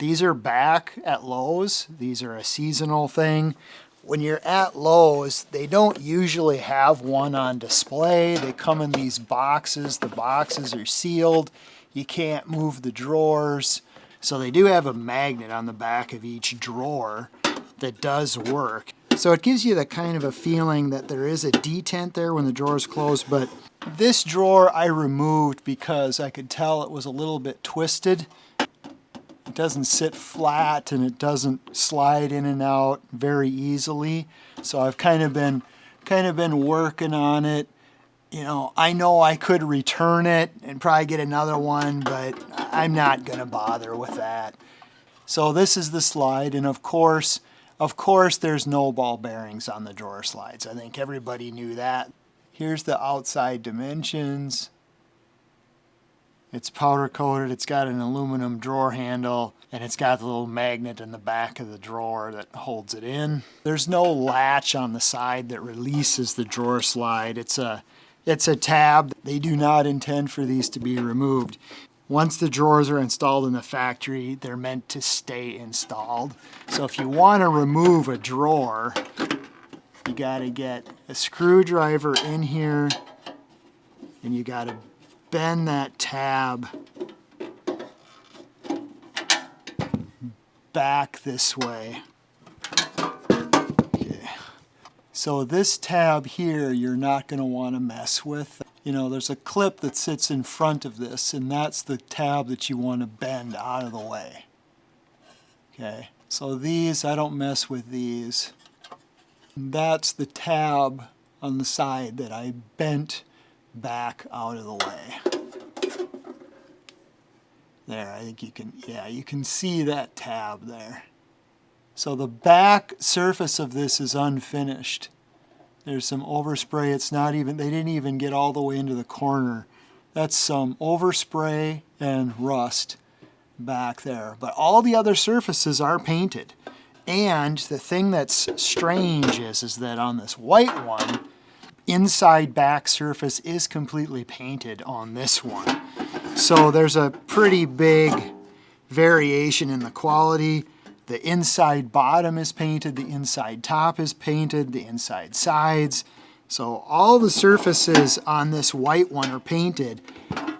These are back at Lowe's. These are a seasonal thing. When you're at Lowe's, they don't usually have one on display. They come in these boxes. The boxes are sealed. You can't move the drawers. So they do have a magnet on the back of each drawer that does work. So it gives you the kind of a feeling that there is a detent there when the drawer is closed. But this drawer I removed because I could tell it was a little bit twisted. It doesn't sit flat and it doesn't slide in and out very easily. So I've kind of been working on it. You know I could return it and probably get another one, but I'm not gonna bother with that. So this is the slide, and of course there's no ball bearings on the drawer slides. I think everybody knew that. Here's the outside dimensions. It's powder coated, it's got an aluminum drawer handle, and it's got the little magnet in the back of the drawer that holds it in. There's no latch on the side that releases the drawer slide. It's a tab. They do not intend for these to be removed. Once the drawers are installed in the factory, they're meant to stay installed. So if you want to remove a drawer, you got to get a screwdriver in here, and you got to bend that tab back this way. Okay. So this tab here, you're not going to want to mess with. You know, there's a clip that sits in front of this, and that's the tab that you want to bend out of the way. Okay, so these, I don't mess with these. And that's the tab on the side that I bent back out of the way. There, I think you can, yeah, you can see that tab there. So the back surface of this is unfinished. There's some overspray. It's not even, they didn't even get all the way into the corner. That's some overspray and rust back there. But all the other surfaces are painted. And the thing that's strange is that on this white one, inside back surface is completely painted on this one. So there's a pretty big variation in the quality. The inside bottom is painted, the inside top is painted, the inside sides. So all the surfaces on this white one are painted.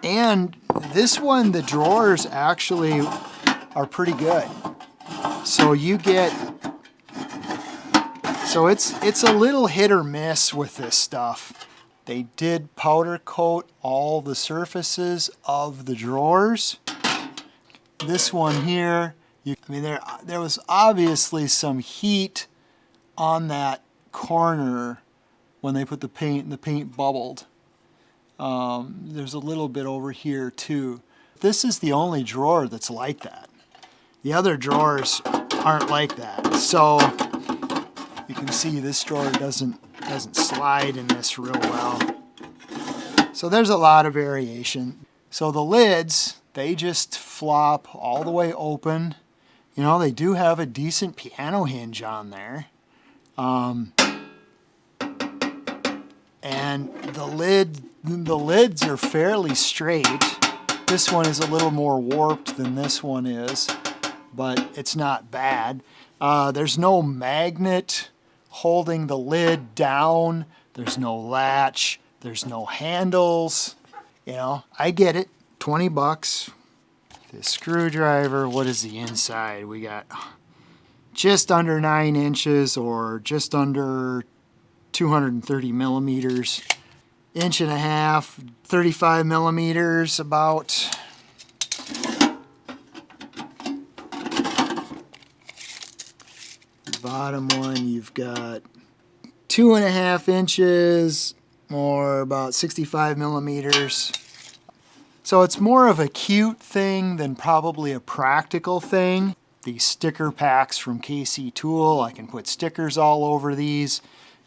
And this one, the drawers actually are pretty good. So you get, so it's a little hit or miss with this stuff. They did powder coat all the surfaces of the drawers. This one here, I mean, there was obviously some heat on that corner when they put the paint, and the paint bubbled. There's a little bit over here too. This is the only drawer that's like that. The other drawers aren't like that. So you can see this drawer doesn't slide in this real well. So there's a lot of variation. So the lids, they just flop all the way open. You know, they do have a decent piano hinge on there. And the lids are fairly straight. This one is a little more warped than this one is, but it's not bad. There's no magnet holding the lid down. There's no latch. There's no handles. You know, I get it. 20 bucks. The screwdriver, what is the inside? We got just under 9 inches or just under 230 millimeters. Inch and a half, 35 millimeters about. The bottom one, you've got 2.5 inches or about 65 millimeters. So it's more of a cute thing than probably a practical thing. These sticker packs from KC Tool, I can put stickers all over these,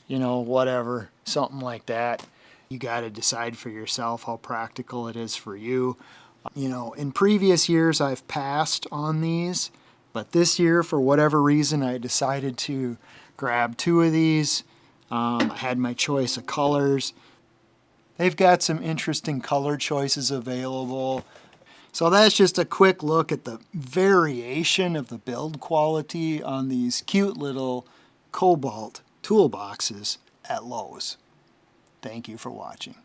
you know, whatever, something like that. You got to decide for yourself how practical it is for you. You know, in previous years I've passed on these, but this year for whatever reason I decided to grab 2 of these. I had my choice of colors. They've got some interesting color choices available. So that's just a quick look at the variation of the build quality on these cute little KOBALT toolboxes at Lowe's. Thank you for watching.